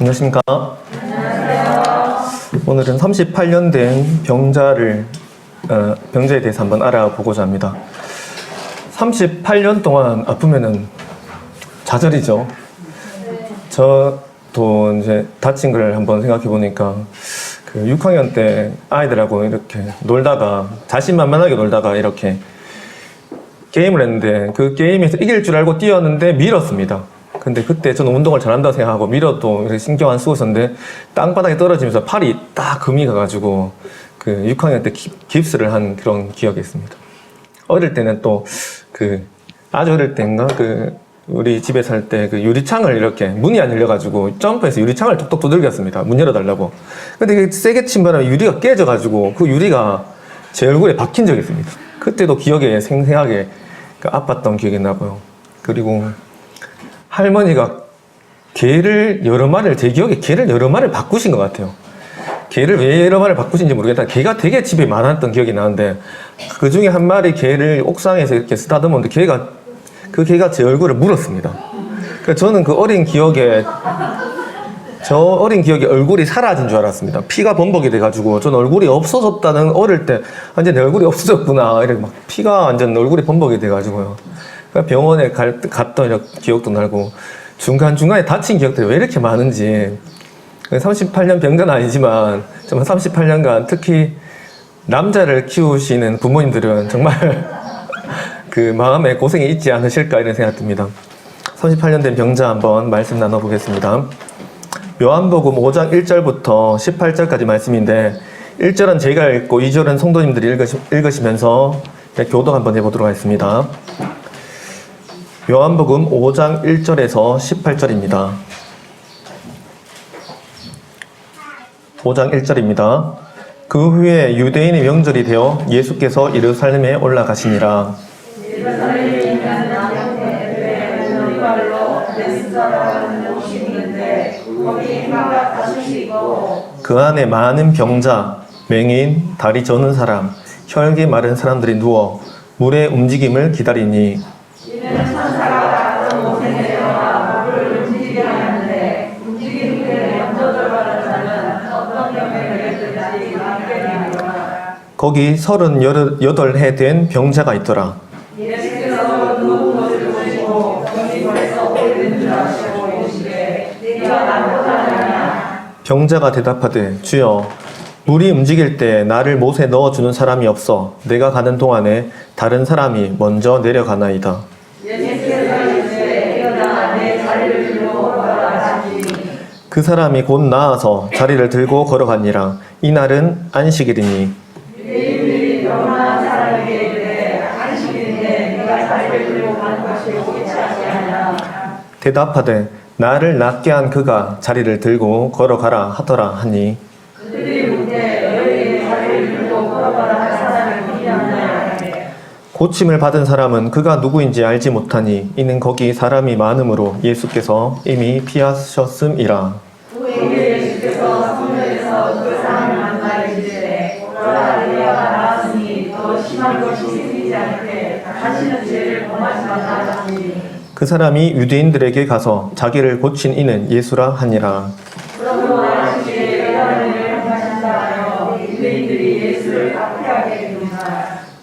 안녕하십니까? 안녕하세요. 오늘은 38년 된 병자에 대해서 한번 알아보고자 합니다. 38년 동안 아프면은 좌절이죠. 저도 이제 다친 걸 한번 생각해 보니까 그 6학년 때 아이들하고 이렇게 놀다가 자신만만하게 놀다가 이렇게 게임을 했는데 그 게임에서 이길 줄 알고 뛰었는데 밀었습니다. 근데 그때 저는 운동을 잘한다고 생각하고 밀어도 이렇게 신경 안 쓰고 있었는데 땅바닥에 떨어지면서 팔이 딱 금이 가가지고 그 6학년 때 깁스를 한 그런 기억이 있습니다. 어릴 때는 또 아주 어릴 때인가 우리 집에 살 때 그 유리창을 이렇게 문이 안 열려가지고 점프해서 유리창을 톡톡 두들겼습니다. 문 열어달라고. 근데 세게 친 바람에 유리가 깨져가지고 그 유리가 제 얼굴에 박힌 적이 있습니다. 그때도 기억에 생생하게 아팠던 기억이 나고요. 그리고 할머니가 제 기억에 개를 여러 마리를 바꾸신 것 같아요. 개를 왜 여러 마리를 바꾸신지 모르겠다. 개가 되게 집에 많았던 기억이 나는데 그 중에 한 마리 개를 옥상에서 이렇게 쓰다듬었는데 그 개가 제 얼굴을 물었습니다. 그러니까 저는 저 어린 기억에 얼굴이 사라진 줄 알았습니다. 피가 범벅이 돼가지고 저는 얼굴이 없어졌다는 어릴 때 완전 내 얼굴이 없어졌구나 이렇게 막 피가 완전 얼굴이 범벅이 돼가지고요. 그러니까 병원에 갔던 기억도 나고 중간중간에 다친 기억들이 왜 이렇게 많은지 38년 병자는 아니지만 정말 38년간 특히 남자를 키우시는 부모님들은 정말 그 마음에 고생이 있지 않으실까 이런 생각 듭니다. 38년 된 병자 한번 말씀 나눠보겠습니다. 요한복음 5장 1절부터 18절까지 말씀인데 1절은 제가 읽고 2절은 성도님들이 읽으시면서 교독 한번 해보도록 하겠습니다. 요한복음 5장 1절에서 18절입니다. 5장 1절입니다. 그 후에 유대인의 명절이 되어 예수께서 예루살렘에 올라가시니라. 그 안에 많은 병자, 맹인, 다리 저는 사람, 혈기 마른 사람들이 누워 물의 움직임을 기다리니 거기 38해 된 병자가 있더라. 병자가 대답하되 주여 물이 움직일 때 나를 못에 넣어주는 사람이 없어 내가 가는 동안에 다른 사람이 먼저 내려가나이다. 그 사람이 곧 나아서 자리를 들고 걸어가니라. 이날은 안식일이니 대답하되 나를 낫게 한 그가 자리를 들고 걸어가라 하더라 하니 고침을 받은 사람은 그가 누구인지 알지 못하니 이는 거기 사람이 많음으로 예수께서 이미 피하셨음이라. 그 사람이 유대인들에게 가서 자기를 고친 이는 예수라 하니라.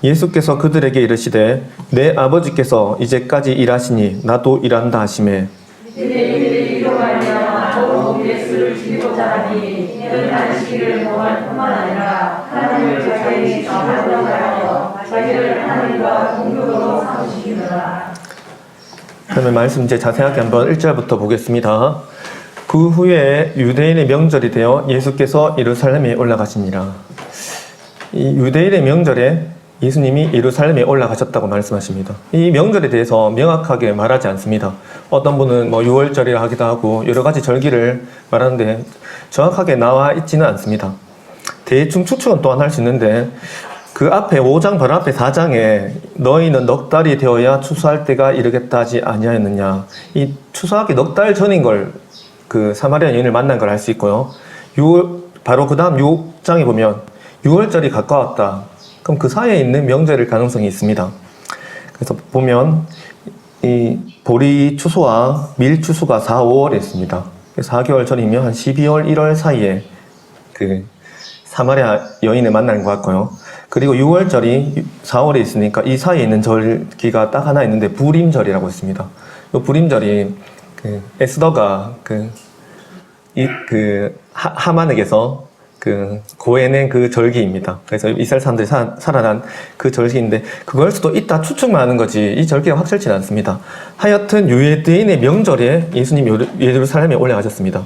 예수께서 그들에게 이르시되 내 아버지께서 이제까지 일하시니 나도 일한다 하시매 그러면 말씀 이제 자세하게 한번 1절부터 보겠습니다. 그 후에 유대인의 명절이 되어 예수께서 예루살렘에 올라가시니라. 이 유대인의 명절에 예수님이 예루살렘에 올라가셨다고 말씀하십니다. 이 명절에 대해서 명확하게 말하지 않습니다. 어떤 분은 6월절이라 하기도 하고 여러 가지 절기를 말하는데 정확하게 나와 있지는 않습니다. 대충 추측은 또한 할 수 있는데 그 앞에 5장 바로 앞에 4장에 너희는 넉 달이 되어야 추수할 때가 이르겠다 하지 아니하였느냐. 이 추수하기 넉 달 전인 걸 그 사마리아 여인을 만난 걸 알 수 있고요. 바로 그 다음 6장에 보면 6월절이 가까웠다. 그럼 그 사이에 있는 명절일 가능성이 있습니다. 그래서 보면 이 보리 추수와 밀 추수가 4, 5월에 있습니다. 그래서 4개월 전이면 한 12월, 1월 사이에 그 사마리아 여인을 만나는 것 같고요. 그리고 6월절이 4월에 있으니까 이 사이에 있는 절기가 딱 하나 있는데 부림절이라고 있습니다. 이 부림절이 그 에스더가 하만에게서 고해낸 그 절기입니다. 그래서 이스라엘 사람들이 살아난 그 절기인데 그걸 수도 있다 추측만 하는 거지 이 절기가 확실치는 않습니다. 하여튼 유대인의 명절에 예수님이 예루살렘에 올라가셨습니다.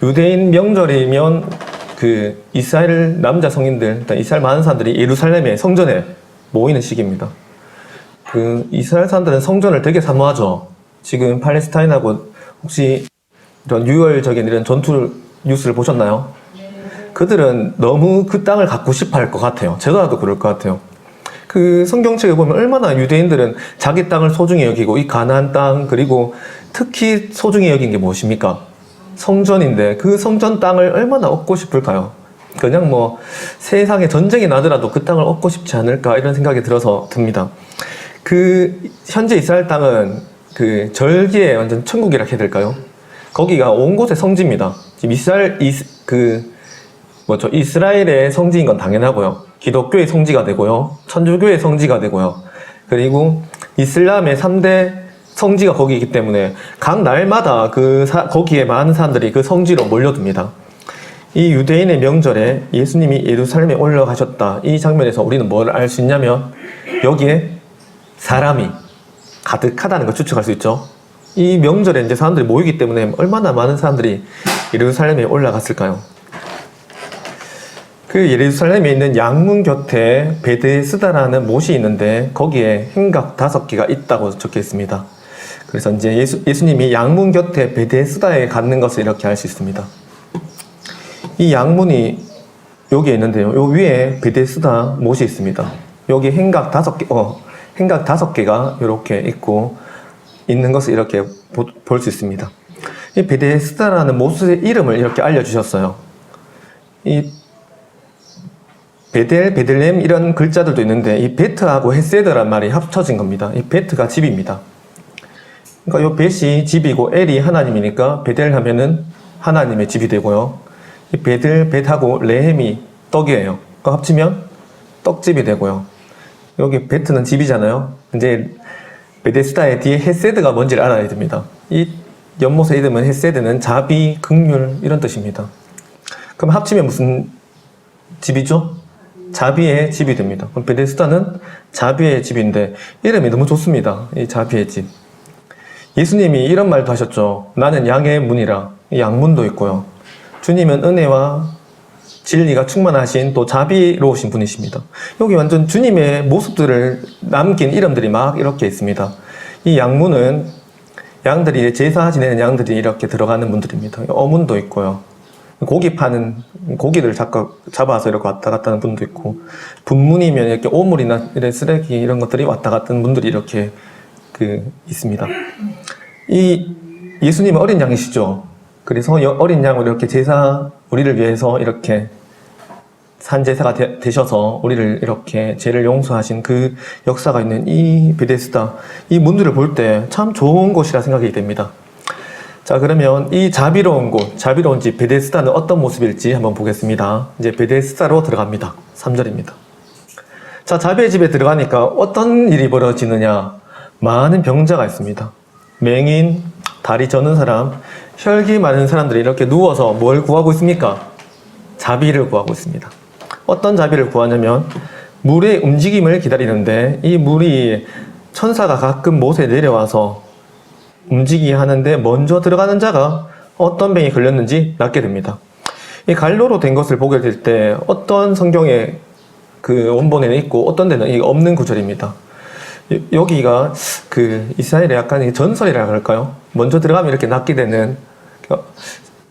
유대인 명절이면 그 이스라엘 남자 성인들, 이스라엘 많은 사람들이 예루살렘의 성전에 모이는 시기입니다. 그 이스라엘 사람들은 성전을 되게 사모하죠. 지금 팔레스타인하고 혹시 이런 유혈적인 이런 전투 뉴스를 보셨나요? 그들은 너무 그 땅을 갖고 싶어 할 것 같아요. 제가라도 그럴 것 같아요. 그 성경책에 보면 얼마나 유대인들은 자기 땅을 소중히 여기고 이 가나안 땅 그리고 특히 소중히 여긴 게 무엇입니까? 성전인데 그 성전 땅을 얼마나 얻고 싶을까요? 그냥 뭐 세상에 전쟁이 나더라도 그 땅을 얻고 싶지 않을까 이런 생각이 들어서 그 현재 이스라엘 땅은 그 절기의 완전 천국이라 해야 될까요? 거기가 온 곳의 성지입니다. 지금 이스라엘의 성지인 건 당연하고요. 기독교의 성지가 되고요. 천주교의 성지가 되고요. 그리고 이슬람의 3대 성지가 거기이기 때문에 각 날마다 거기에 많은 사람들이 그 성지로 몰려듭니다. 이 유대인의 명절에 예수님이 예루살렘에 올라가셨다. 이 장면에서 우리는 뭘 알 수 있냐면 여기에 사람이 가득하다는 걸 추측할 수 있죠. 이 명절에 이제 사람들이 모이기 때문에 얼마나 많은 사람들이 예루살렘에 올라갔을까요? 그 예루살렘에 있는 양문 곁에 베데스다라는 못이 있는데 거기에 행각 5개가 있다고 적혀 있습니다. 그래서 이제 예수님이 양문 곁에 베데스다에 갔는 것을 이렇게 알 수 있습니다. 이 양문이 여기에 있는데요. 요 위에 베데스다 못이 있습니다. 여기 행각 5개가 이렇게 있는 것을 이렇게 볼 수 있습니다. 이 베데스다라는 못의 이름을 이렇게 알려주셨어요. 이 베들렘 이런 글자들도 있는데 이 베트하고 헤세드란 말이 합쳐진 겁니다. 이 베트가 집입니다. 그러니까 이 벳이 집이고 엘이 하나님이니까 베델 하면은 하나님의 집이 되고요. 이 벳하고 레헴이 떡이에요. 그거 합치면 떡집이 되고요. 여기 베트는 집이잖아요. 이제 베데스다의 뒤에 헤세드가 뭔지를 알아야 됩니다. 이 연못의 이름은 헤세드는 자비, 긍휼 이런 뜻입니다. 그럼 합치면 무슨 집이죠? 자비의 집이 됩니다. 그럼 베데스다는 자비의 집인데 이름이 너무 좋습니다. 이 자비의 집. 예수님이 이런 말도 하셨죠. 나는 양의 문이라. 이 양문도 있고요. 주님은 은혜와 진리가 충만하신 또 자비로우신 분이십니다. 여기 완전 주님의 모습들을 남긴 이름들이 막 이렇게 있습니다. 이 양문은 양들이 제사 지내는 양들이 이렇게 들어가는 문들입니다. 어문도 있고요. 고기 파는 고기들 잡아서 이렇게 왔다 갔다 하는 분도 있고, 분문이면 이렇게 오물이나 이런 쓰레기 이런 것들이 왔다 갔다 하는 분들이 이렇게 있습니다. 이 예수님은 어린 양이시죠. 그래서 어린 양으로 이렇게 우리를 위해서 이렇게 산제사가 되셔서 우리를 이렇게 죄를 용서하신 그 역사가 있는 이 베데스다, 이 문들을 볼 때 참 좋은 곳이라 생각이 됩니다. 자, 그러면 이 자비로운 집 베데스다는 어떤 모습일지 한번 보겠습니다. 이제 베데스다로 들어갑니다. 3절입니다. 자, 자비의 집에 들어가니까 어떤 일이 벌어지느냐? 많은 병자가 있습니다. 맹인, 다리 저는 사람, 혈기 많은 사람들이 이렇게 누워서 뭘 구하고 있습니까? 자비를 구하고 있습니다. 어떤 자비를 구하냐면 물의 움직임을 기다리는데 이 물이 천사가 가끔 못에 내려와서 움직이게 하는데 먼저 들어가는 자가 어떤 병이 걸렸는지 낫게 됩니다. 이 갈로로 된 것을 보게 될 때 어떤 성경에 그 원본에는 있고 어떤 데는 없는 구절입니다. 여기가 이스라엘의 약간 전설이라 할까요? 먼저 들어가면 이렇게 낫게 되는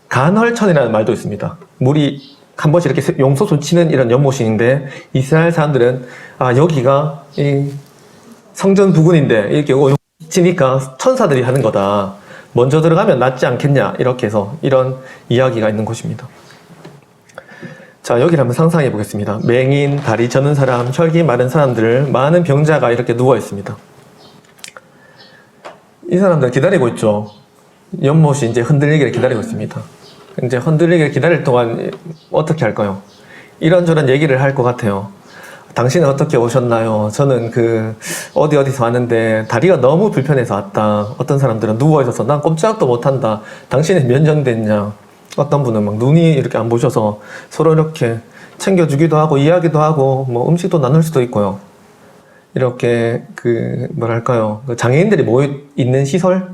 간헐천이라는 말도 있습니다. 물이 한 번씩 이렇게 용솟을 치는 이런 연못인데 이스라엘 사람들은 여기가 이 성전 부근인데 이렇게 치니까 천사들이 하는 거다. 먼저 들어가면 낫지 않겠냐 이렇게 해서 이런 이야기가 있는 곳입니다. 자, 여기를 한번 상상해 보겠습니다. 맹인, 다리 저는 사람, 혈기 마른 사람들, 많은 병자가 이렇게 누워 있습니다. 이 사람들 기다리고 있죠. 연못이 이제 흔들리기를 기다리고 있습니다. 이제 흔들리기를 기다릴 동안 어떻게 할까요? 이런저런 얘기를 할 것 같아요. 당신은 어떻게 오셨나요? 저는 어디서 왔는데 다리가 너무 불편해서 왔다. 어떤 사람들은 누워있어서 난 꼼짝도 못한다. 당신은 몇 년 됐냐? 어떤 분은 막 눈이 이렇게 안 보셔서 서로 이렇게 챙겨주기도 하고 이야기도 하고 뭐 음식도 나눌 수도 있고요. 이렇게 뭐랄까요? 장애인들이 모여 있는 시설?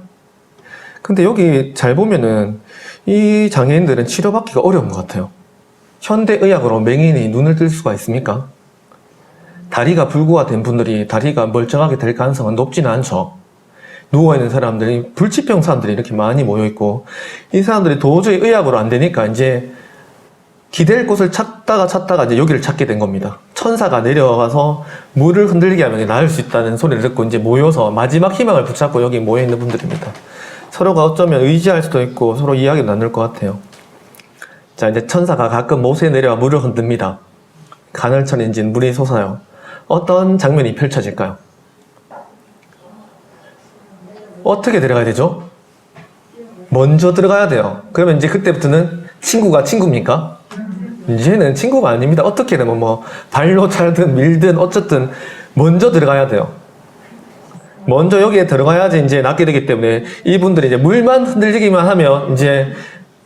근데 여기 잘 보면은 이 장애인들은 치료받기가 어려운 것 같아요. 현대의학으로 맹인이 눈을 뜰 수가 있습니까? 다리가 불구화된 분들이 다리가 멀쩡하게 될 가능성은 높지는 않죠. 누워있는 사람들이, 불치병 사람들이 이렇게 많이 모여있고, 이 사람들이 도저히 의학으로 안 되니까 이제 기댈 곳을 찾다가 이제 여기를 찾게 된 겁니다. 천사가 내려와서 물을 흔들리게 하면 나을 수 있다는 소리를 듣고 이제 모여서 마지막 희망을 붙잡고 여기 모여있는 분들입니다. 서로가 어쩌면 의지할 수도 있고 서로 이야기를 나눌 것 같아요. 자, 이제 천사가 가끔 못에 내려와 물을 흔듭니다. 간헐천인지 물이 솟아요. 어떤 장면이 펼쳐질까요? 어떻게 들어가야 되죠? 먼저 들어가야 돼요. 그러면 이제 그때부터는 친구가 친구입니까? 이제는 친구가 아닙니다. 어떻게든 뭐 발로 차든 밀든 어쨌든 먼저 들어가야 돼요. 먼저 여기에 들어가야지 이제 낫게 되기 때문에 이분들이 이제 물만 흔들리기만 하면 이제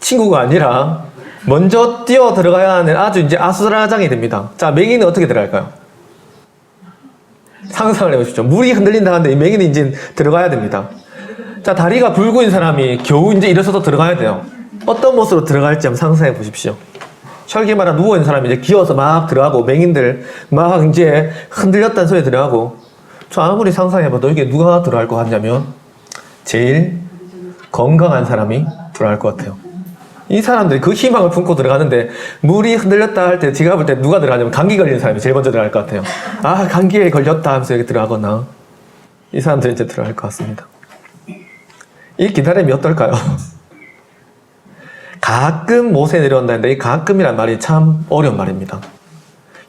친구가 아니라 먼저 뛰어 들어가야 하는 아주 이제 아수라장이 됩니다. 자, 맹인은 어떻게 들어갈까요? 상상을 해보십시오. 물이 흔들린다 하는데 이 맹인이 이제 들어가야 됩니다. 자, 다리가 붉은 사람이 겨우 이제 일어서서 들어가야 돼요. 어떤 모습으로 들어갈지 한번 상상해 보십시오. 혈기마다 누워있는 사람이 이제 기어서 막 들어가고 맹인들 막 이제 흔들렸다는 소리 들어가고 저 아무리 상상해봐도 이게 누가 들어갈 것 같냐면 제일 건강한 사람이 들어갈 것 같아요. 이 사람들이 그 희망을 품고 들어가는데 물이 흔들렸다 할 때 제가 볼 때 누가 들어가냐면 감기 걸린 사람이 제일 먼저 들어갈 것 같아요. 아, 감기에 걸렸다 하면서 여기 들어가거나 이 사람들이 이제 들어갈 것 같습니다. 이 기다림이 어떨까요? 가끔 못에 내려온다는데 이 가끔이란 말이 참 어려운 말입니다.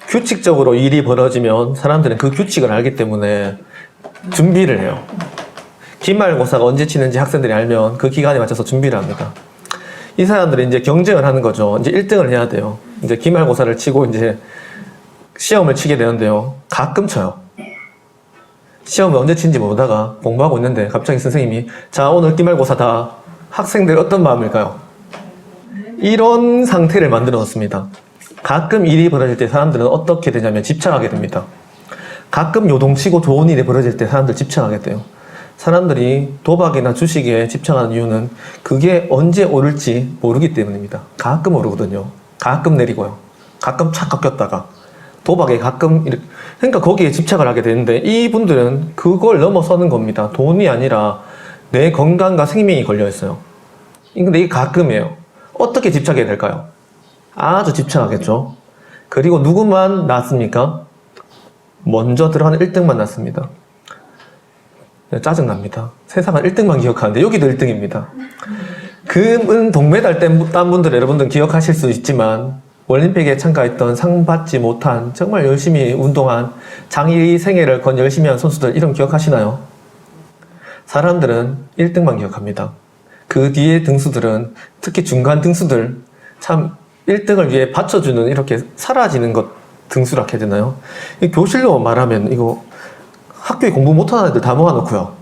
규칙적으로 일이 벌어지면 사람들은 그 규칙을 알기 때문에 준비를 해요. 기말고사가 언제 치는지 학생들이 알면 그 기간에 맞춰서 준비를 합니다. 이 사람들이 이제 경쟁을 하는 거죠. 이제 1등을 해야 돼요. 이제 기말고사를 치고 이제 시험을 치게 되는데요. 가끔 쳐요. 시험을 언제 치는지 모르다가 공부하고 있는데 갑자기 선생님이 자, 오늘 기말고사다. 학생들 어떤 마음일까요? 이런 상태를 만들어 놓습니다. 가끔 일이 벌어질 때 사람들은 어떻게 되냐면 집착하게 됩니다. 가끔 요동치고 좋은 일이 벌어질 때 사람들 집착하게 돼요. 사람들이 도박이나 주식에 집착하는 이유는 그게 언제 오를지 모르기 때문입니다. 가끔 오르거든요. 가끔 내리고요. 가끔 착 꺾였다가 도박에 가끔 이렇게 그러니까 거기에 집착을 하게 되는데 이분들은 그걸 넘어서는 겁니다. 돈이 아니라 내 건강과 생명이 걸려 있어요. 근데 이게 가끔이에요. 어떻게 집착해야 될까요? 아주 집착하겠죠. 그리고 누구만 낫습니까? 먼저 들어가는 1등만 낫습니다. 짜증납니다. 세상은 1등만 기억하는데 여기도 1등입니다. 금은 동메달 딴 분들 여러분들 기억하실 수 있지만 올림픽에 참가했던 상 받지 못한 정말 열심히 운동한 장희 생애를 건 열심히 한 선수들 이름 기억하시나요? 사람들은 1등만 기억합니다. 그 뒤에 등수들은 특히 중간 등수들 참 1등을 위해 받쳐주는 이렇게 사라지는 것 등수라 해야 되나요? 이 교실로 말하면 이거 학교에 공부 못하는 애들 다 모아놓고요.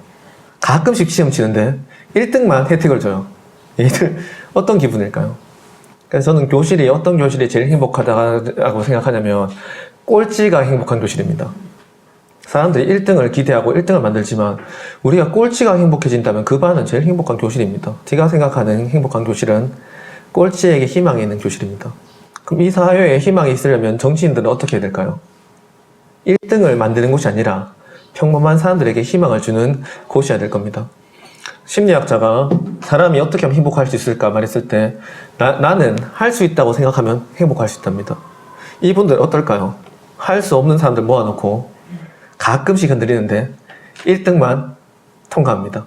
가끔씩 시험 치는데 1등만 혜택을 줘요. 얘들 어떤 기분일까요? 그래서 저는 어떤 교실이 제일 행복하다고 생각하냐면 꼴찌가 행복한 교실입니다. 사람들이 1등을 기대하고 1등을 만들지만 우리가 꼴찌가 행복해진다면 그 반은 제일 행복한 교실입니다. 제가 생각하는 행복한 교실은 꼴찌에게 희망이 있는 교실입니다. 그럼 이 사회에 희망이 있으려면 정치인들은 어떻게 해야 될까요? 1등을 만드는 곳이 아니라 평범한 사람들에게 희망을 주는 곳이어야 될 겁니다. 심리학자가 사람이 어떻게 하면 행복할 수 있을까 말했을 때 나는 할 수 있다고 생각하면 행복할 수 있답니다. 이분들 어떨까요? 할 수 없는 사람들 모아놓고 가끔씩 흔들리는데 1등만 통과합니다.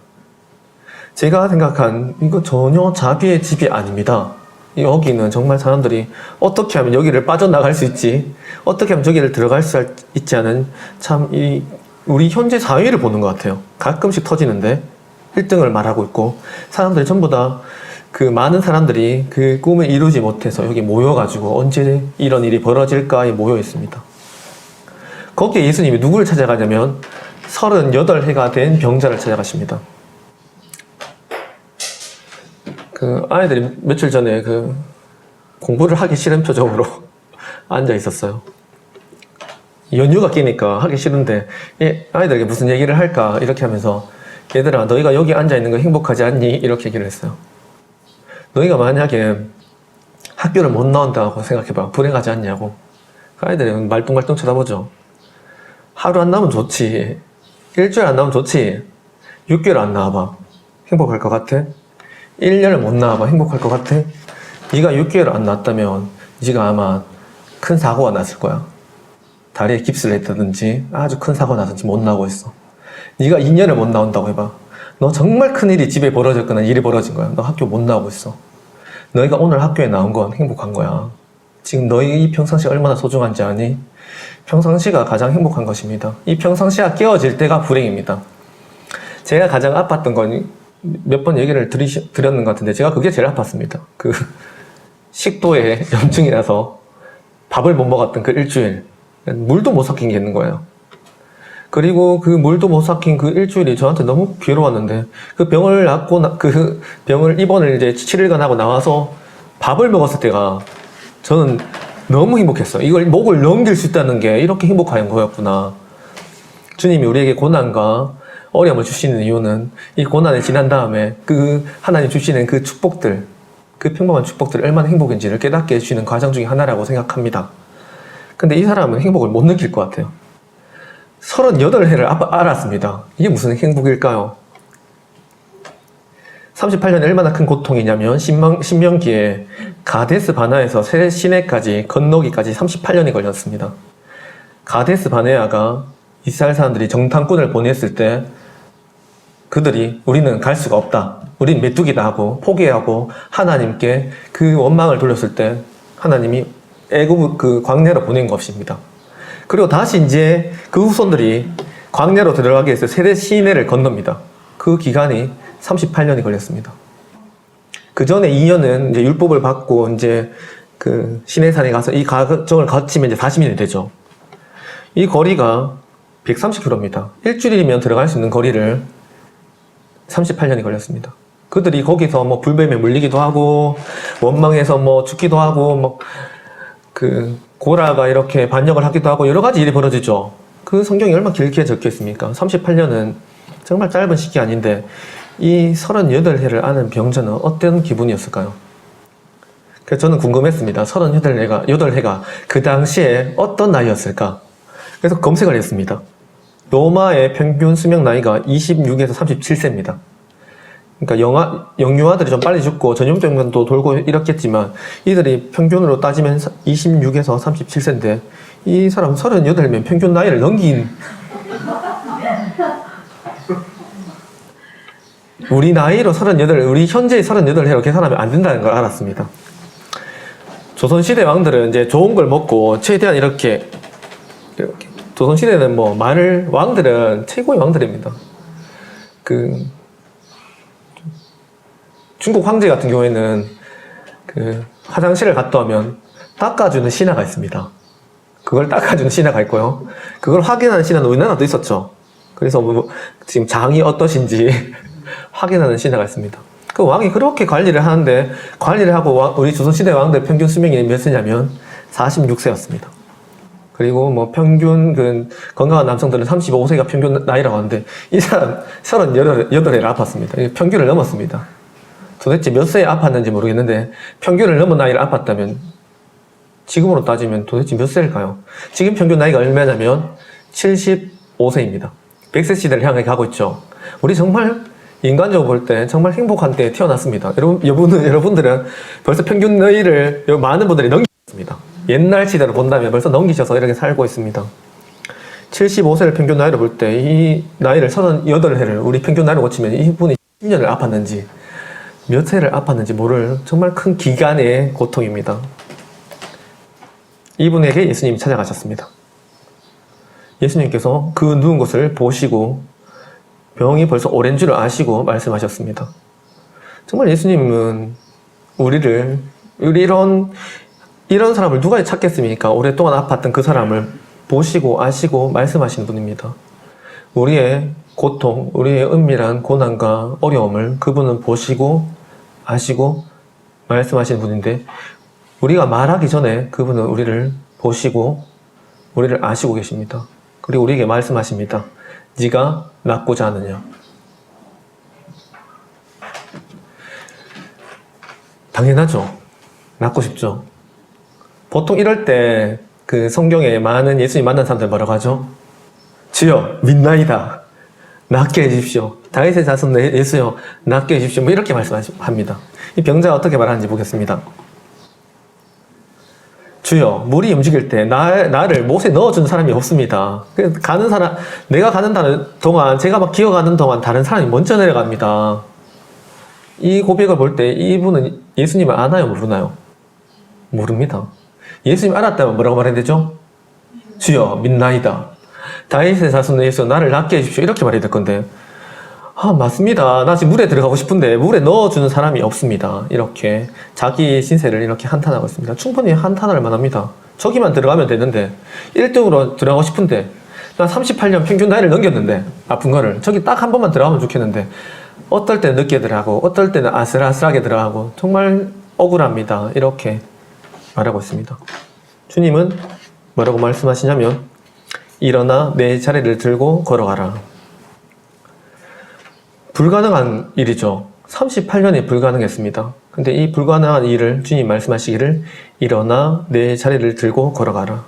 제가 생각한 이거 전혀 자비의 집이 아닙니다. 여기는 정말 사람들이 어떻게 하면 여기를 빠져나갈 수 있지, 어떻게 하면 저기를 들어갈 수 있지 않은 참 우리 현재 사회를 보는 것 같아요. 가끔씩 터지는데 1등을 말하고 있고, 사람들이 전부 다 그 많은 사람들이 그 꿈을 이루지 못해서 여기 모여가지고 언제 이런 일이 벌어질까에 모여 있습니다. 거기에 예수님이 누구를 찾아가냐면 38해가 된 병자를 찾아가십니다. 그 아이들이 며칠 전에 그 공부를 하기 싫은 표정으로 앉아 있었어요. 연휴가 끼니까 하기 싫은데 아이들에게 무슨 얘기를 할까 이렇게 하면서, 얘들아 너희가 여기 앉아 있는 거 행복하지 않니? 이렇게 얘기를 했어요. 너희가 만약에 학교를 못 나온다고 생각해봐. 불행하지 않냐고. 그 아이들이 말뚱말뚱 쳐다보죠. 하루 안 나오면 좋지. 일주일 안 나오면 좋지. 6개월 안 나와봐. 행복할 것 같아? 1년을 못 나와봐. 행복할 것 같아? 네가 6개월 안 나왔다면 네가 아마 큰 사고가 났을 거야. 다리에 깁스를 했다든지 아주 큰 사고가 나든지 못 나오고 있어. 네가 2년을 못 나온다고 해봐. 너 정말 큰일이 집에 벌어졌거나 일이 벌어진 거야. 너 학교 못 나오고 있어. 너희가 오늘 학교에 나온 건 행복한 거야. 지금 너희 이 평상시가 얼마나 소중한지 아니? 평상시가 가장 행복한 것입니다. 이 평상시가 깨어질 때가 불행입니다. 제가 가장 아팠던 건 몇 번 얘기를 드렸는 것 같은데, 제가 그게 제일 아팠습니다. 그 식도에 염증이 나서 밥을 못 먹었던 그 일주일, 물도 못 삭힌 게 있는 거예요. 그리고 그 물도 못 삭힌 그 일주일이 저한테 너무 괴로웠는데, 그 병을 낫고 그 병을 입원을 이제 7일간 하고 나와서 밥을 먹었을 때가 저는 너무 행복했어요. 이걸 목을 넘길 수 있다는 게 이렇게 행복한 거였구나. 주님이 우리에게 고난과 어려움을 주시는 이유는 이 고난을 지난 다음에 그 하나님 주시는 그 축복들, 그 평범한 축복들이 얼마나 행복인지를 깨닫게 해주시는 과정 중에 하나라고 생각합니다. 근데 이 사람은 행복을 못 느낄 것 같아요. 38해를 알았습니다. 이게 무슨 행복일까요? 38년이 얼마나 큰 고통이냐면, 신명기에 가데스 바나에서 세 시내까지 건너기까지 38년이 걸렸습니다. 가데스 바네아가 이스라엘 사람들이 정탐꾼을 보냈을 때 그들이 우리는 갈 수가 없다, 우린 메뚜기다 하고 포기하고 하나님께 그 원망을 돌렸을 때 하나님이 애굽 그 광야로 보낸 것입니다. 그리고 다시 이제 그 후손들이 광야로 들어가기 위해서 세대 시내를 건넙니다. 그 기간이 38년이 걸렸습니다. 그 전에 2년은 이제 율법을 받고 이제 그 시내산에 가서 이 과정을 거치면 이제 40년이 되죠. 이 거리가 130km입니다. 일주일이면 들어갈 수 있는 거리를 38년이 걸렸습니다. 그들이 거기서 뭐 불뱀에 물리기도 하고, 원망해서 뭐 죽기도 하고, 뭐 그 고라가 이렇게 반역을 하기도 하고, 여러 가지 일이 벌어지죠. 그 성경이 얼마나 길게 적혀 있습니까? 38년은 정말 짧은 시기 아닌데, 이 38해를 아는 병자는 어떤 기분이었을까요? 그래서 저는 궁금했습니다. 38해가 그 당시에 어떤 나이였을까? 그래서 검색을 했습니다. 로마의 평균 수명 나이가 26에서 37세입니다. 그러니까 영유아들이 좀 빨리 죽고 전염병도 돌고 이렇겠지만, 이들이 평균으로 따지면 26에서 37세인데 이 사람 38면 평균 나이를 넘긴, 우리 나이로 38, 우리 현재의 38해로 계산하면 안 된다는 걸 알았습니다. 조선시대 왕들은 이제 좋은 걸 먹고 최대한 이렇게 조선시대는 뭐 왕들은 최고의 왕들입니다. 그 중국 황제 같은 경우에는 그 화장실을 갔다 오면 닦아주는 신하가 있습니다. 그걸 닦아주는 신하가 있고요. 그걸 확인하는 신하는 우리나라도 있었죠. 그래서 뭐 지금 장이 어떠신지 확인하는 신하가 있습니다. 그 왕이 그렇게 관리를 하는데, 관리를 하고 우리 조선시대 왕들 평균 수명이 몇 세냐면 46세였습니다. 그리고 뭐 평균 그 건강한 남성들은 35세가 평균 나이라고 하는데, 이 사람 38해를 아팠습니다. 평균을 넘었습니다. 도대체 몇 세에 아팠는지 모르겠는데 평균을 넘은 나이를 아팠다면 지금으로 따지면 도대체 몇 세일까요? 지금 평균 나이가 얼마냐면 75세입니다. 100세 시대를 향해 가고 있죠. 우리 정말 인간적으로 볼 때 정말 행복한 때에 태어났습니다. 여러분들은 벌써 평균 나이를 많은 분들이 넘기셨습니다. 옛날 시대로 본다면 벌써 넘기셔서 이렇게 살고 있습니다. 75세를 평균 나이로 볼 때 이 나이를 38해를 우리 평균 나이로 고치면 이분이 10년을 아팠는지 몇 세를 아팠는지 모를 정말 큰 기간의 고통입니다. 이분에게 예수님이 찾아가셨습니다. 예수님께서 그 누운 것을 보시고 병이 벌써 오랜 줄 아시고 말씀하셨습니다. 정말 예수님은 우리 이런 사람을 누가 찾겠습니까? 오랫동안 아팠던 그 사람을 보시고 아시고 말씀하시는 분입니다. 우리의 고통, 우리의 은밀한 고난과 어려움을 그분은 보시고 아시고 말씀하시는 분인데, 우리가 말하기 전에 그분은 우리를 보시고 우리를 아시고 계십니다. 그리고 우리에게 말씀하십니다. 네가 낫고자 하느냐? 당연하죠. 낫고 싶죠. 보통 이럴 때 그 성경에 많은 예수님 만난 사람들 뭐라고 하죠? 주여 믿나이다. 낫게 해주십시오. 다윗의 자손 예수여 낫게 해주십시오. 뭐 이렇게 말씀합니다. 이 병자가 어떻게 말하는지 보겠습니다. 주여, 물이 움직일 때 나를 못에 넣어주는 사람이 없습니다. 가는 사람, 내가 가는 동안, 제가 막 기어가는 동안 다른 사람이 먼저 내려갑니다. 이 고백을 볼 때 이분은 예수님을 아나요, 모르나요? 모릅니다. 예수님 알았다면 뭐라고 말해야 되죠? 주여, 믿나이다. 다윗의 자손 예수 나를 낫게 해주십시오. 이렇게 말해야 될 건데, 맞습니다. 나 지금 물에 들어가고 싶은데 물에 넣어주는 사람이 없습니다. 이렇게 자기 신세를 이렇게 한탄하고 있습니다. 충분히 한탄할 만합니다. 저기만 들어가면 되는데 1등으로 들어가고 싶은데 나 38년 평균 나이를 넘겼는데 아픈 거를 저기 딱 한 번만 들어가면 좋겠는데 어떨 때는 늦게 들어가고 어떨 때는 아슬아슬하게 들어가고 정말 억울합니다. 이렇게 말하고 있습니다. 주님은 뭐라고 말씀하시냐면 일어나 내 자리를 들고 걸어가라. 불가능한 일이죠. 38년이 불가능했습니다. 근데 이 불가능한 일을 주님 말씀하시기를 일어나 내 자리를 들고 걸어가라.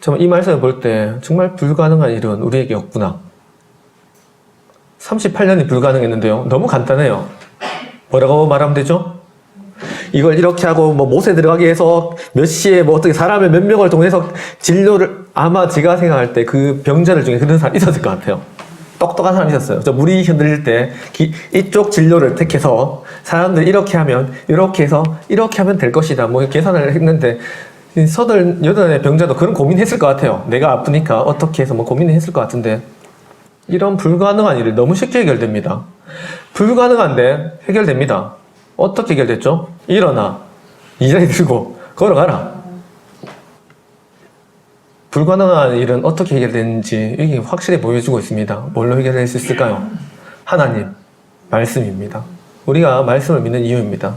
정말 이 말씀을 볼 때 정말 불가능한 일은 우리에게 없구나. 38년이 불가능했는데요. 너무 간단해요. 뭐라고 말하면 되죠? 이걸 이렇게 하고 뭐 못에 들어가게 해서 몇 시에 뭐 어떻게 사람을 몇 명을 통해서 진료를, 아마 제가 생각할 때 그 병자들 중에 그런 사람 있었을 것 같아요. 똑똑한 사람이 있었어요. 저 물이 흔들릴 때 이쪽 진료를 택해서 사람들 이렇게 하면 이렇게 해서 이렇게 하면 될 것이다. 뭐 계산을 했는데 38의 병자도 그런 고민했을 것 같아요. 내가 아프니까 어떻게 해서 뭐 고민했을 것 같은데 이런 불가능한 일이 너무 쉽게 해결됩니다. 불가능한데 해결됩니다. 어떻게 해결됐죠? 일어나 이 자리 들고 걸어가라. 불가능한 일은 어떻게 해결되는지 이게 확실히 보여주고 있습니다. 뭘로 해결될 수 있을까요? 하나님, 말씀입니다. 우리가 말씀을 믿는 이유입니다.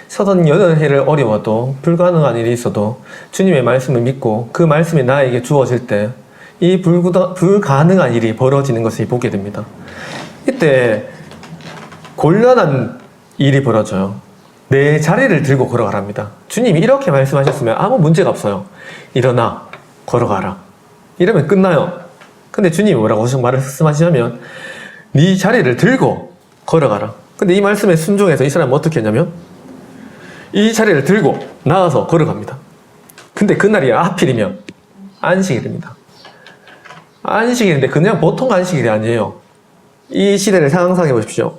38해를 어려워도 불가능한 일이 있어도 주님의 말씀을 믿고 그 말씀이 나에게 주어질 때 이 불가능한 일이 벌어지는 것을 보게 됩니다. 이때 곤란한 일이 벌어져요. 내 자리를 들고 걸어가랍니다. 주님이 이렇게 말씀하셨으면 아무 문제가 없어요. 일어나 걸어가라. 이러면 끝나요. 근데 주님이 뭐라고 말씀하시냐면 네 자리를 들고 걸어가라. 근데 이 말씀에 순종해서 이 사람은 어떻게 했냐면 이 자리를 들고 나가서 걸어갑니다. 근데 그날이 하필이면 안식일입니다. 안식일인데 그냥 보통 안식일이 아니에요. 이 시대를 상상해 보십시오.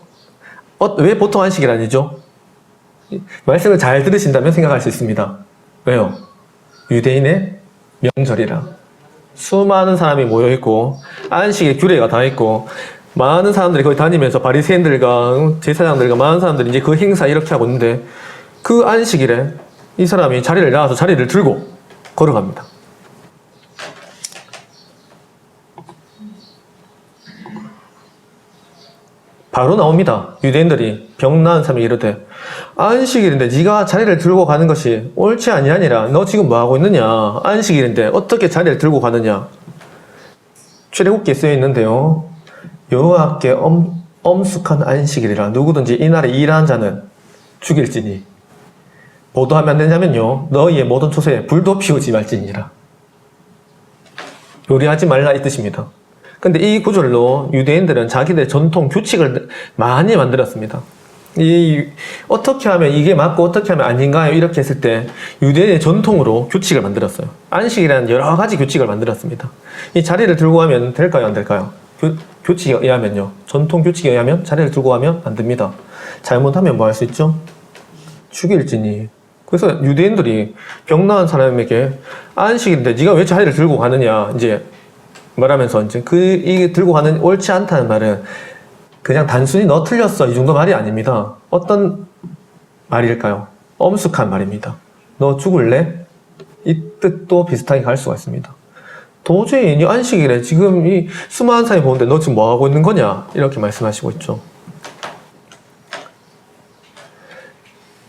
왜 보통 안식일 아니죠? 말씀을 잘 들으신다면 생각할 수 있습니다. 왜요? 유대인의 명절이라. 수많은 사람이 모여있고 안식일 규례가 다 있고 많은 사람들이 거기 다니면서 바리새인들과 제사장들과 많은 사람들이 이제 그 행사 이렇게 하고 있는데 그 안식일에 이 사람이 자리를 나와서 자리를 들고 걸어갑니다. 바로 나옵니다. 유대인들이 병 나은 사람이 이르되 안식일인데 네가 자리를 들고 가는 것이 옳지 아니하니라. 너 지금 뭐 하고 있느냐? 안식일인데 어떻게 자리를 들고 가느냐? 출애굽기에 쓰여 있는데요. 여호와께 엄숙한 안식일이라. 누구든지 이날에 일하는 자는 죽일지니. 보도하면 안 되냐면요. 너희의 모든 초소에 불도 피우지 말지니라. 요리하지 말라 이 뜻입니다. 근데 이 구절로 유대인들은 자기들의 전통 규칙을 많이 만들었습니다. 어떻게 하면 이게 맞고 어떻게 하면 아닌가요? 이렇게 했을 때 유대인의 전통으로 규칙을 만들었어요. 안식이라는 여러 가지 규칙을 만들었습니다. 이 자리를 들고 가면 될까요? 안 될까요? 규칙에 의하면요. 전통 규칙에 의하면 자리를 들고 가면 안 됩니다. 잘못하면 뭐 할 수 있죠? 죽일지니. 그래서 유대인들이 병 나은 사람에게 안식인데 네가 왜 자리를 들고 가느냐 이제 말하면서 이제 이게 들고 가는 옳지 않다는 말은 그냥 단순히 너 틀렸어 이 정도 말이 아닙니다. 어떤 말일까요? 엄숙한 말입니다. 너 죽을래? 이 뜻도 비슷하게 갈 수가 있습니다. 도저히 이 안식일에 지금 이 수많은 사람이 보는데 너 지금 뭐 하고 있는 거냐? 이렇게 말씀하시고 있죠.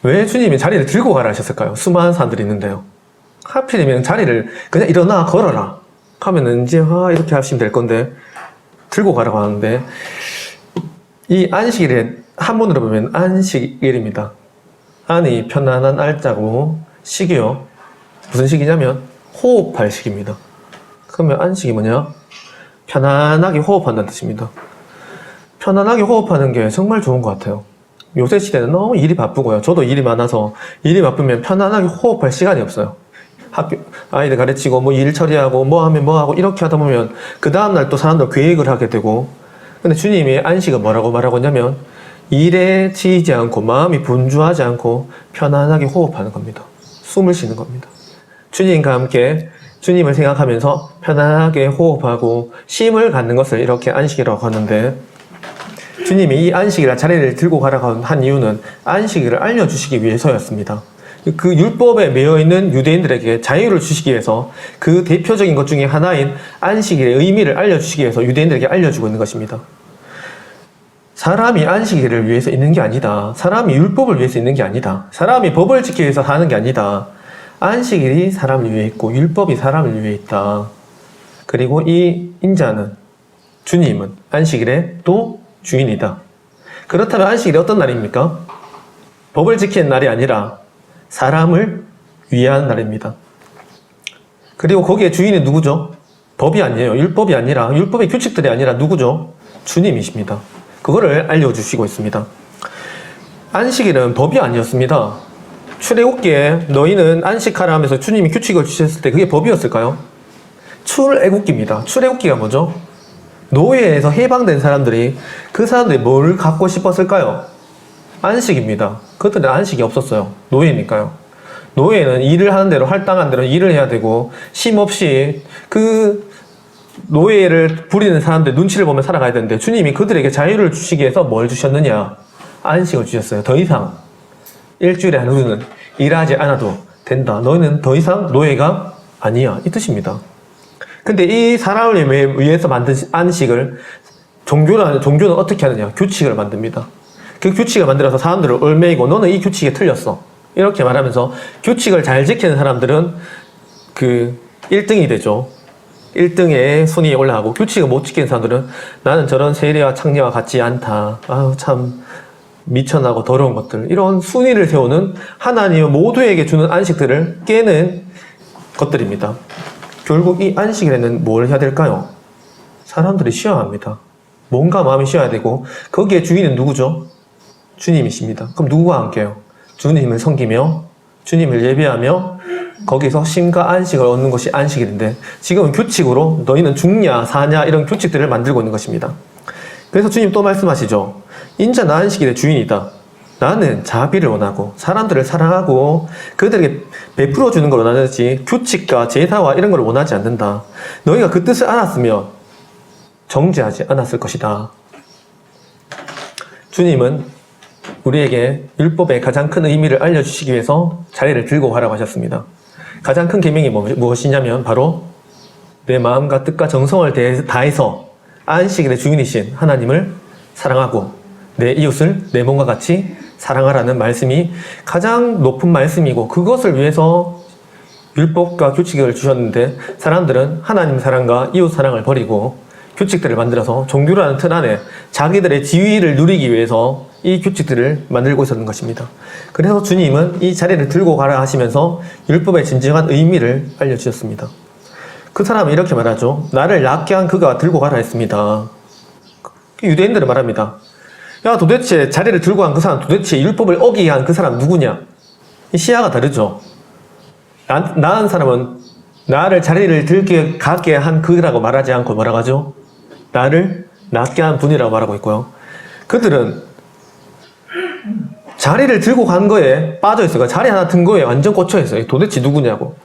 왜 주님이 자리를 들고 가라 하셨을까요? 수많은 사람들이 있는데요. 하필이면 자리를 그냥 일어나 걸어라 하면은 이제 이렇게 하시면 될 건데 들고 가라고 하는데 이 안식일에 한문으로 보면 안식일입니다. 안이 편안한 알자고 식이요. 무슨 식이냐면 호흡할 식입니다. 그러면 안식이 뭐냐? 편안하게 호흡한다는 뜻입니다. 편안하게 호흡하는 게 정말 좋은 것 같아요. 요새 시대는 너무 일이 바쁘고요. 저도 일이 많아서 일이 바쁘면 편안하게 호흡할 시간이 없어요. 학교 아이들 가르치고 뭐 일 처리하고 뭐 하면 뭐 하고 이렇게 하다 보면 그 다음날 또 사람들 계획을 하게 되고 근데 주님이 안식은 뭐라고 말하고 있냐면 일에 치이지 않고 마음이 분주하지 않고 편안하게 호흡하는 겁니다. 숨을 쉬는 겁니다. 주님과 함께 주님을 생각하면서 편안하게 호흡하고 쉼을 갖는 것을 이렇게 안식이라고 하는데 주님이 이 안식이라 자리를 들고 가라고 한 이유는 안식일을 알려주시기 위해서였습니다. 그 율법에 매여있는 유대인들에게 자유를 주시기 위해서 그 대표적인 것 중에 하나인 안식일의 의미를 알려주시기 위해서 유대인들에게 알려주고 있는 것입니다. 사람이 안식일을 위해서 있는 게 아니다. 사람이 율법을 위해서 있는 게 아니다. 사람이 법을 지키기 위해서 하는 게 아니다. 안식일이 사람을 위해 있고 율법이 사람을 위해 있다. 그리고 이 인자는 주님은 안식일의 또 주인이다. 그렇다면 안식일이 어떤 날입니까? 법을 지키는 날이 아니라 사람을 위한 날입니다. 그리고 거기에 주인이 누구죠? 법이 아니에요. 율법이 아니라 율법의 규칙들이 아니라 누구죠? 주님이십니다. 그거를 알려주시고 있습니다. 안식일은 법이 아니었습니다. 출애굽기에 너희는 안식하라 하면서 주님이 규칙을 주셨을 때 그게 법이었을까요? 출애굽기입니다. 출애굽기가 뭐죠? 노예에서 해방된 사람들이 그 사람들이 뭘 갖고 싶었을까요? 안식입니다. 그들은 안식이 없었어요. 노예니까요. 노예는 일을 하는 대로 할당한 대로 일을 해야 되고 쉼 없이 그 노예를 부리는 사람들 눈치를 보며 살아가야 되는데 주님이 그들에게 자유를 주시기 위해서 뭘 주셨느냐? 안식을 주셨어요. 더 이상 일주일에 하루는 일하지 않아도 된다. 너희는 더 이상 노예가 아니야. 이 뜻입니다. 근데 이 사람을 위해서 만든 안식을 종교는 어떻게 하느냐? 규칙을 만듭니다. 그 규칙을 만들어서 사람들을 얽매이고 너는 이 규칙에 틀렸어. 이렇게 말하면서 규칙을 잘 지키는 사람들은 그 1등이 되죠. 1등에 순위에 올라가고 규칙을 못 지키는 사람들은 나는 저런 세리와 창녀와 같지 않다. 아유 참 미천하고 더러운 것들. 이런 순위를 세우는 하나님은 모두에게 주는 안식들을 깨는 것들입니다. 결국 이 안식일에는 뭘 해야 될까요? 사람들이 쉬어야 합니다. 몸과 마음이 쉬어야 되고 거기에 주인은 누구죠? 주님이십니다. 그럼 누구와 함께요? 주님을 섬기며 주님을 예배하며 거기서 쉼과 안식을 얻는 것이 안식일인데 지금은 규칙으로 너희는 죽냐 사냐 이런 규칙들을 만들고 있는 것입니다. 그래서 주님 또 말씀하시죠. 인자는 안식일의 주인이다. 나는 자비를 원하고 사람들을 사랑하고 그들에게 베풀어 주는 걸 원하지 규칙과 제사와 이런 걸 원하지 않는다. 너희가 그 뜻을 알았으면 정죄하지 않았을 것이다. 주님은 우리에게 율법의 가장 큰 의미를 알려주시기 위해서 자리를 들고 가라고 하셨습니다. 가장 큰 계명이 무엇이냐면 바로 내 마음과 뜻과 정성을 다해서 안식일의 주인이신 하나님을 사랑하고 내 이웃을 내 몸과 같이 사랑하라는 말씀이 가장 높은 말씀이고 그것을 위해서 율법과 규칙을 주셨는데 사람들은 하나님 사랑과 이웃 사랑을 버리고 규칙들을 만들어서 종교라는 틀 안에 자기들의 지위를 누리기 위해서 이 규칙들을 만들고 있었는 것입니다. 그래서 주님은 이 자리를 들고 가라 하시면서 율법의 진정한 의미를 알려주셨습니다. 그 사람은 이렇게 말하죠. 나를 낫게 한 그가 들고 가라 했습니다. 유대인들은 말합니다. 야 도대체 자리를 들고 간 그 사람 도대체 율법을 어기게 한 그 사람 누구냐? 이 시야가 다르죠. 나은 사람은 나를 자리를 들게 가게 한 그라고 말하지 않고 뭐라고 하죠? 나를 낫게 한 분이라고 말하고 있고요. 그들은 자리를 들고 간 거에 빠져 있어요. 자리 하나 든 거에 완전 꽂혀 있어요. 도대체 누구냐고.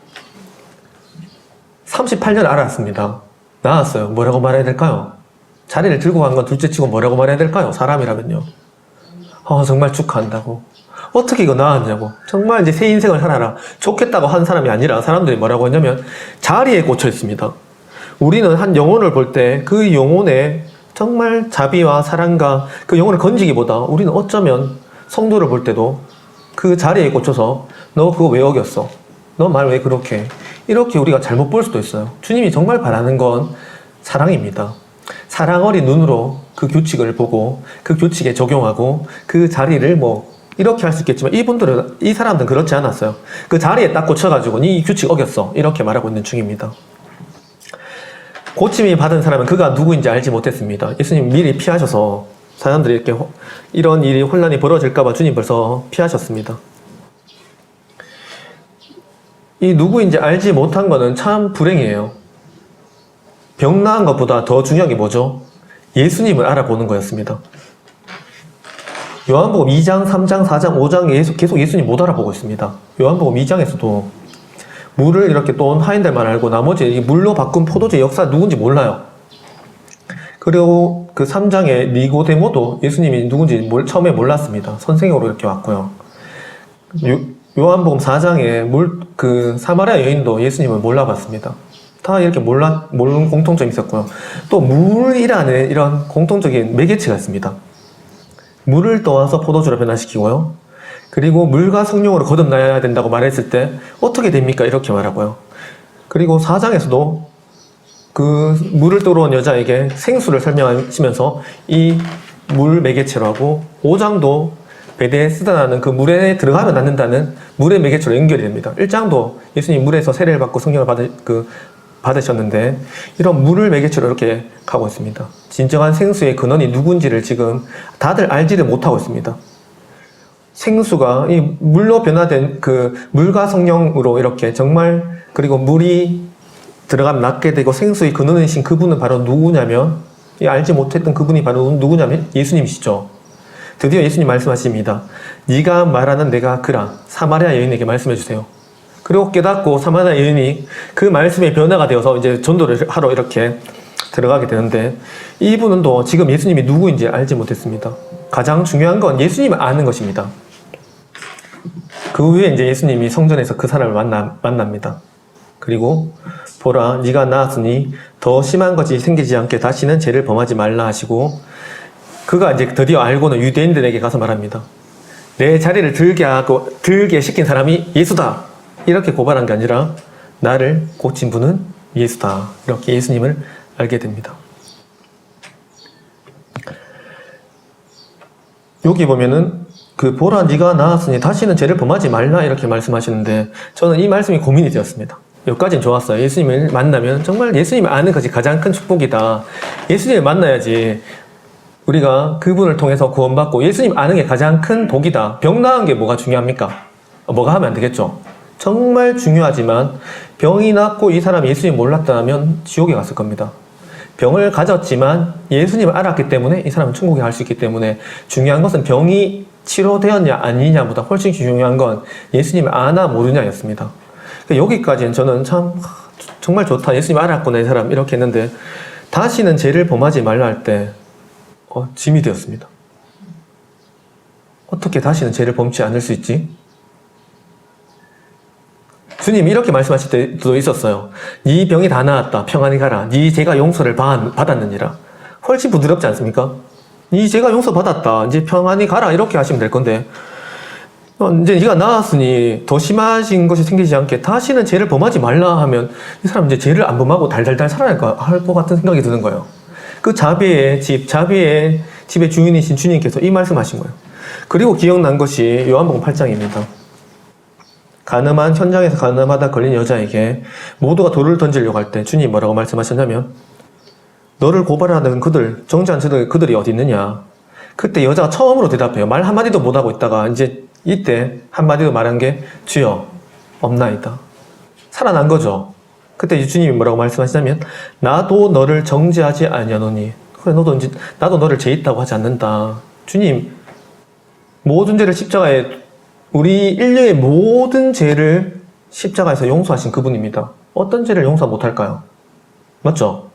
38년 알았습니다. 나았어요. 뭐라고 말해야 될까요? 자리를 들고 간 건 둘째치고 뭐라고 말해야 될까요? 사람이라면요. 정말 축하한다고. 어떻게 이거 나았냐고. 정말 이제 새 인생을 살아라. 좋겠다고 한 사람이 아니라 사람들이 뭐라고 했냐면 자리에 꽂혀 있습니다. 우리는 한 영혼을 볼 때 그 영혼에 정말 자비와 사랑과 그 영혼을 건지기보다 우리는 어쩌면 성도를 볼 때도 그 자리에 꽂혀서 너 그거 왜 어겼어? 너 말 왜 그렇게 해? 이렇게 우리가 잘못 볼 수도 있어요. 주님이 정말 바라는 건 사랑입니다. 사랑 어린 눈으로 그 규칙을 보고 그 규칙에 적용하고 그 자리를 뭐 이렇게 할 수 있겠지만 이 사람들은 그렇지 않았어요. 그 자리에 딱 꽂혀가지고 네 규칙 어겼어 이렇게 말하고 있는 중입니다. 고침이 받은 사람은 그가 누구인지 알지 못했습니다. 예수님 미리 피하셔서 사람들이 이렇게 이런 일이 혼란이 벌어질까봐 주님 벌써 피하셨습니다. 이 누구인지 알지 못한 거는 참 불행이에요. 병 나은 것보다 더 중요한 게 뭐죠? 예수님을 알아보는 거였습니다. 요한복음 2장, 3장, 4장, 5장 계속 예수님 못 알아보고 있습니다. 요한복음 2장에서도 물을 이렇게 또 온 하인들만 알고 나머지 물로 바꾼 포도주의 역사 누군지 몰라요. 그리고 그 3장의 니고데모도 예수님이 누군지 처음에 몰랐습니다. 선생으로 이렇게 왔고요. 요한복음 4장에 그 사마리아 여인도 예수님을 몰라봤습니다. 다 이렇게 모르는 공통점이 있었고요. 또 물이라는 이런 공통적인 매개체가 있습니다. 물을 떠와서 포도주로 변화시키고요. 그리고 물과 성령으로 거듭나야 된다고 말했을 때 어떻게 됩니까? 이렇게 말하고요. 그리고 4장에서도 그 물을 떠오른 여자에게 생수를 설명하시면서 이 물 매개체로 하고 5장도 베데에 쓰다나는 그 물에 들어가면 낫는다는 물의 매개체로 연결이 됩니다. 1장도 예수님 물에서 세례를 받고 성령을 받으셨는데 이런 물을 매개체로 이렇게 가고 있습니다. 진정한 생수의 근원이 누군지를 지금 다들 알지를 못하고 있습니다. 생수가 이 물로 변화된 그 물과 성령으로 이렇게 정말 그리고 물이 들어가면 낫게 되고 생수의 근원이신 그분은 바로 누구냐면 이 알지 못했던 그분이 바로 누구냐면 예수님이시죠. 드디어 예수님 말씀하십니다. 네가 말하는 내가 그라. 사마리아 여인에게 말씀해 주세요. 그리고 깨닫고 사마리아 여인이 그 말씀의 변화가 되어서 이제 전도를 하러 이렇게 들어가게 되는데 이분은 또 지금 예수님이 누구인지 알지 못했습니다. 가장 중요한 건 예수님을 아는 것입니다. 그 후에 이제 예수님이 성전에서 그 사람을 만납니다. 그리고 보라 네가 나았으니 더 심한 것이 생기지 않게 다시는 죄를 범하지 말라 하시고 그가 이제 드디어 알고는 유대인들에게 가서 말합니다. 내 자리를 들게 시킨 사람이 예수다. 이렇게 고발한 게 아니라 나를 고친 분은 예수다. 이렇게 예수님을 알게 됩니다. 여기 보면은 그 보라 네가 나았으니 다시는 죄를 범하지 말라 이렇게 말씀하시는데 저는 이 말씀이 고민이 되었습니다. 여기까지는 좋았어요. 예수님을 만나면 정말 예수님을 아는 것이 가장 큰 축복이다. 예수님을 만나야지 우리가 그분을 통해서 구원받고 예수님 아는 게 가장 큰 복이다. 병 나은 게 뭐가 중요합니까? 뭐가 하면 안 되겠죠. 정말 중요하지만 병이 낫고 이 사람이 예수님 몰랐다면 지옥에 갔을 겁니다. 병을 가졌지만 예수님을 알았기 때문에 이 사람은 천국에 갈 수 있기 때문에 중요한 것은 병이 치료되었냐 아니냐보다 훨씬 중요한 건 예수님을 아나 모르냐였습니다. 여기까지는 저는 참 정말 좋다. 예수님 알았구나 이 사람 이렇게 했는데 다시는 죄를 범하지 말라 할 때 짐이 되었습니다. 어떻게 다시는 죄를 범치 않을 수 있지? 주님이 이렇게 말씀하실 때도 있었어요. 네 병이 다 나았다. 평안히 가라. 네 죄가 용서를 받았느니라. 훨씬 부드럽지 않습니까? 네 죄가 용서받았다. 이제 평안히 가라. 이렇게 하시면 될 건데 이제 네가 나았으니 더 심하신 것이 생기지 않게 다시는 죄를 범하지 말라 하면 이 사람 이제 죄를 안 범하고 달달달 살아날 것 같은 생각이 드는 거예요. 그 자비의 집의 주인이신 주님께서 이 말씀하신 거예요. 그리고 기억난 것이 요한복음 8장입니다. 가늠한 현장에서 가늠하다 걸린 여자에게 모두가 돌을 던지려고 할 때 주님이 뭐라고 말씀하셨냐면 너를 고발하는 정죄한 그들이 어디 있느냐. 그때 여자가 처음으로 대답해요. 말 한마디도 못하고 있다가 이제 이때 한마디도 말한 게 주여 없나이다. 살아난 거죠. 그때 주님이 뭐라고 말씀하시냐면 나도 너를 정죄하지 아니하노니 그래 나도 너를 죄 있다고 하지 않는다. 주님 모든 죄를 십자가에 우리 인류의 모든 죄를 십자가에서 용서하신 그분입니다. 어떤 죄를 용서 못할까요? 맞죠?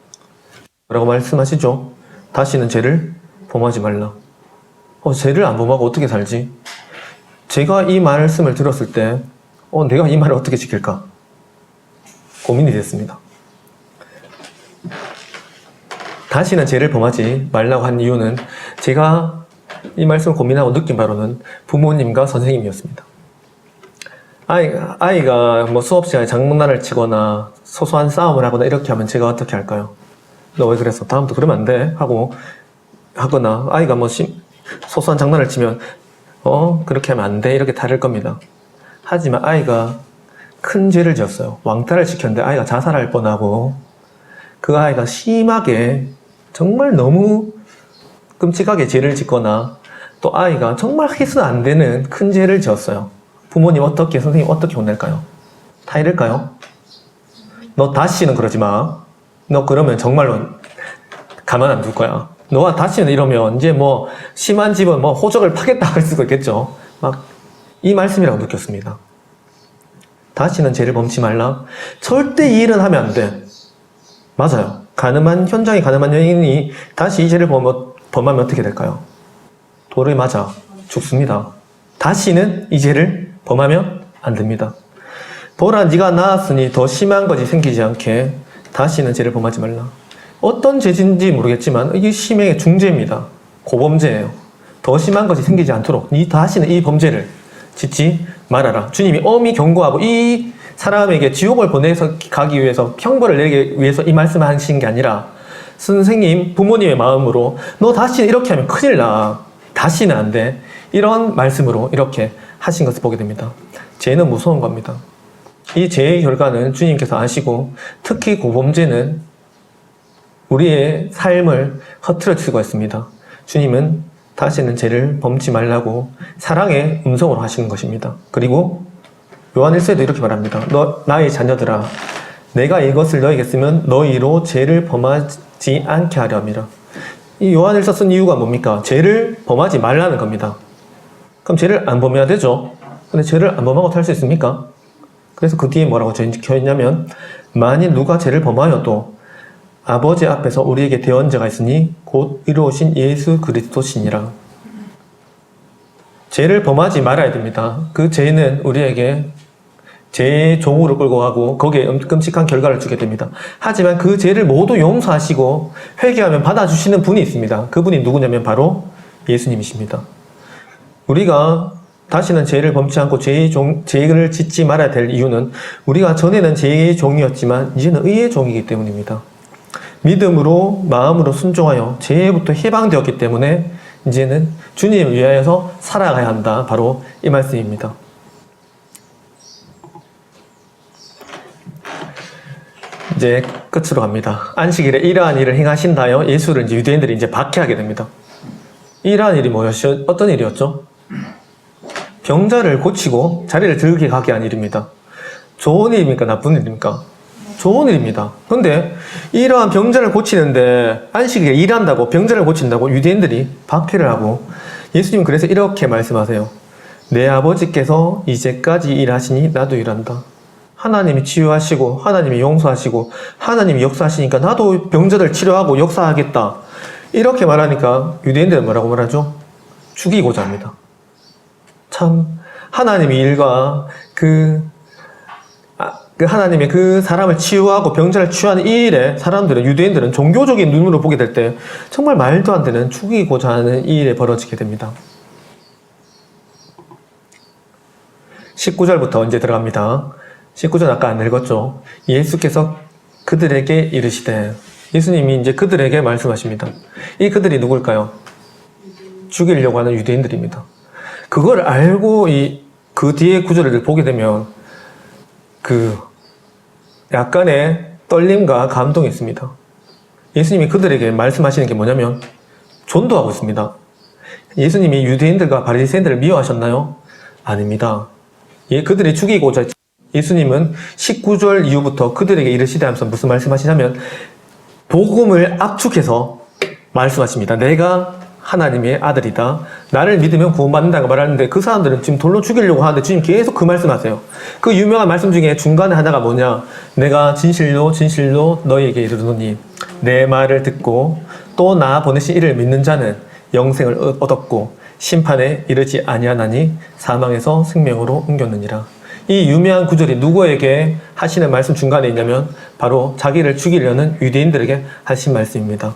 라고 말씀하시죠. 다시는 죄를 범하지 말라. 죄를 안 범하고 어떻게 살지? 제가 이 말씀을 들었을 때 내가 이 말을 어떻게 지킬까? 고민이 됐습니다. 다시는 죄를 범하지 말라고 한 이유는 제가 이 말씀을 고민하고 느낀 바로는 부모님과 선생님이었습니다. 아이가 뭐 수업 시간에 장난을 치거나 소소한 싸움을 하거나 이렇게 하면 제가 어떻게 할까요? 너 왜 그랬어? 다음부터 그러면 안 돼? 하거나 아이가 뭐 소소한 장난을 치면 그렇게 하면 안 돼? 이렇게 다를 겁니다. 하지만 아이가 큰 죄를 지었어요. 왕따를 시켰는데 아이가 자살할 뻔하고 그 아이가 심하게 정말 너무 끔찍하게 죄를 짓거나 또 아이가 정말 해서는 안 되는 큰 죄를 지었어요. 부모님 선생님 어떻게 혼낼까요? 다 이럴까요? 너 다시는 그러지 마. 너 그러면 정말로 가만 안 둘 거야. 너가 다시는 이러면 이제 뭐 심한 집은 뭐 호적을 파겠다 할 수도 있겠죠. 막 이 말씀이라고 느꼈습니다. 다시는 죄를 범치 말라. 절대 이 일은 하면 안 돼. 맞아요. 현장에 가늠한 여인이 다시 이 죄를 범하면 어떻게 될까요? 돌을 맞아 죽습니다. 다시는 이 죄를 범하면 안 됩니다. 보라, 네가 낳았으니 더 심한 것이 생기지 않게 다시는 죄를 범하지 말라. 어떤 죄인지 모르겠지만 이게 심의 중죄입니다. 고범죄예요. 더 심한 것이 생기지 않도록 다시는 이 범죄를 짓지 말아라. 주님이 엄히 경고하고 이 사람에게 지옥을 보내서 가기 위해서 형벌을 내기 위해서 이 말씀을 하신 게 아니라 선생님, 부모님의 마음으로 너 다시는 이렇게 하면 큰일 나. 다시는 안 돼. 이런 말씀으로 이렇게 하신 것을 보게 됩니다. 죄는 무서운 겁니다. 이 죄의 결과는 주님께서 아시고 특히 고범죄는 우리의 삶을 흐트러뜨릴 수가 있습니다. 주님은 다시는 죄를 범치 말라고 사랑의 음성으로 하시는 것입니다. 그리고 요한 1서에도 이렇게 말합니다. 나의 자녀들아, 내가 이것을 너에게 쓰면 너희로 죄를 범하지 않게 하려 함이라. 이 요한 1서 쓴 이유가 뭡니까? 죄를 범하지 말라는 겁니다. 그럼 죄를 안 범해야 되죠. 근데 죄를 안 범하고 살 수 있습니까? 그래서 그 뒤에 뭐라고 적혀있냐면 만일 누가 죄를 범하여도 아버지 앞에서 우리에게 대언자가 있으니 곧 이루어진 예수 그리스도시니라. 죄를 범하지 말아야 됩니다. 그 죄는 우리에게 죄의 종으로 끌고 가고 거기에 끔찍한 결과를 주게 됩니다. 하지만 그 죄를 모두 용서하시고 회개하면 받아주시는 분이 있습니다. 그분이 누구냐면 바로 예수님이십니다. 우리가 다시는 죄를 범치 않고 죄를 짓지 말아야 될 이유는 우리가 전에는 죄의 종이었지만 이제는 의의 종이기 때문입니다. 믿음으로 마음으로 순종하여 죄로부터 해방되었기 때문에 이제는 주님을 위하여서 살아가야 한다. 바로 이 말씀입니다. 이제 끝으로 갑니다. 안식일에 이러한 일을 행하신다여 예수를 유대인들이 이제 박해하게 됩니다. 이러한 일이 뭐였죠? 어떤 일이었죠? 병자를 고치고 자리를 들게 가게 한 일입니다. 좋은 일입니까? 나쁜 일입니까? 좋은 일입니다. 그런데 이러한 병자를 고치는데 안식일에 일한다고 병자를 고친다고 유대인들이 박해를 하고 예수님은 그래서 이렇게 말씀하세요. 내 아버지께서 이제까지 일하시니 나도 일한다. 하나님이 치유하시고 하나님이 용서하시고 하나님이 역사하시니까 나도 병자들 치료하고 역사하겠다. 이렇게 말하니까 유대인들은 뭐라고 말하죠? 죽이고자 합니다. 참 하나님의 일과 하나님의 그 사람을 치유하고 병자를 치유하는 이 일에 유대인들은 종교적인 눈으로 보게 될 때 정말 말도 안 되는 죽이고자 하는 이 일에 벌어지게 됩니다. 19절부터 이제 들어갑니다. 19절 아까 안 읽었죠? 예수께서 그들에게 이르시되, 예수님이 이제 그들에게 말씀하십니다. 이 그들이 누굴까요? 죽이려고 하는 유대인들입니다. 그걸 알고 그 뒤에 구절을 보게 되면 약간의 떨림과 감동이 있습니다. 예수님이 그들에게 말씀하시는 게 뭐냐면 전도하고 있습니다. 예수님이 유대인들과 바리새인들을 미워하셨나요? 아닙니다. 그들이 죽이고자 예수님은 19절 이후부터 그들에게 이르시되 하면서 무슨 말씀하시냐면 복음을 압축해서 말씀하십니다. 내가 하나님의 아들이다. 나를 믿으면 구원받는다고 말하는데 그 사람들은 지금 돌로 죽이려고 하는데 주님 계속 그 말씀하세요. 그 유명한 말씀 중에 중간에 하나가 뭐냐? 내가 진실로 진실로 너희에게 이르노니 내 말을 듣고 또 나 보내신 이를 믿는 자는 영생을 얻었고 심판에 이르지 아니하나니 사망에서 생명으로 옮겼느니라. 이 유명한 구절이 누구에게 하시는 말씀 중간에 있냐면 바로 자기를 죽이려는 유대인들에게 하신 말씀입니다.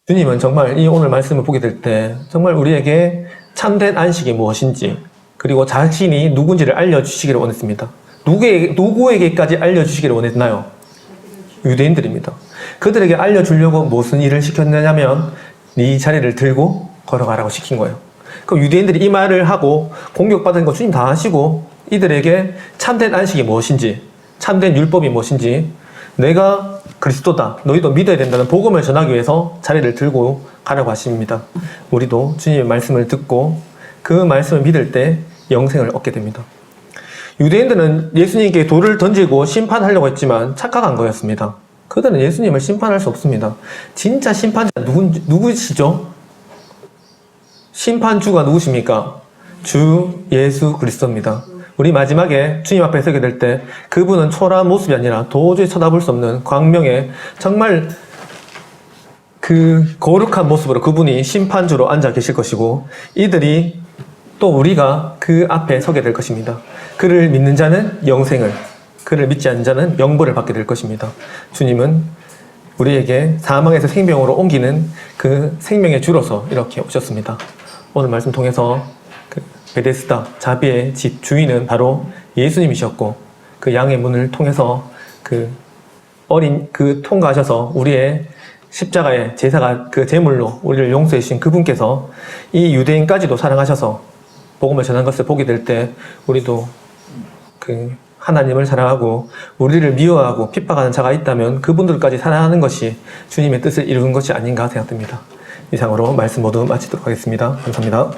주님은 정말 이 오늘 말씀을 보게 될 때 정말 우리에게 참된 안식이 무엇인지 그리고 자신이 누군지를 알려주시기를 원했습니다. 누구에게까지 알려주시기를 원했나요? 유대인들입니다. 그들에게 알려주려고 무슨 일을 시켰느냐면 네 자리를 들고 걸어가라고 시킨 거예요. 그럼 유대인들이 이 말을 하고 공격받은 거 주님 다 하시고 이들에게 참된 안식이 무엇인지 참된 율법이 무엇인지 내가 그리스도다 너희도 믿어야 된다는 복음을 전하기 위해서 자리를 들고 가라고 하십니다. 우리도 주님의 말씀을 듣고 그 말씀을 믿을 때 영생을 얻게 됩니다. 유대인들은 예수님께 돌을 던지고 심판하려고 했지만 착각한 거였습니다. 그들은 예수님을 심판할 수 없습니다. 진짜 심판자 누구시죠? 심판주가 누구십니까? 주 예수 그리스도입니다. 우리 마지막에 주님 앞에 서게 될 때 그분은 초라한 모습이 아니라 도저히 쳐다볼 수 없는 광명의 정말 그 거룩한 모습으로 그분이 심판주로 앉아 계실 것이고 이들이 또 우리가 그 앞에 서게 될 것입니다. 그를 믿는 자는 영생을, 그를 믿지 않는 자는 명벌을 받게 될 것입니다. 주님은 우리에게 사망에서 생명으로 옮기는 그 생명의 주로서 이렇게 오셨습니다. 오늘 말씀 통해서 그 베데스다 자비의 집 주인은 바로 예수님이셨고 그 양의 문을 통해서 통과하셔서 우리의 십자가의 제사가 그 제물로 우리를 용서해 주신 그분께서 이 유대인까지도 사랑하셔서 복음을 전한 것을 보게 될 때 우리도 그 하나님을 사랑하고 우리를 미워하고 핍박하는 자가 있다면 그분들까지 사랑하는 것이 주님의 뜻을 이루는 것이 아닌가 생각됩니다. 이상으로 말씀 모두 마치도록 하겠습니다. 감사합니다.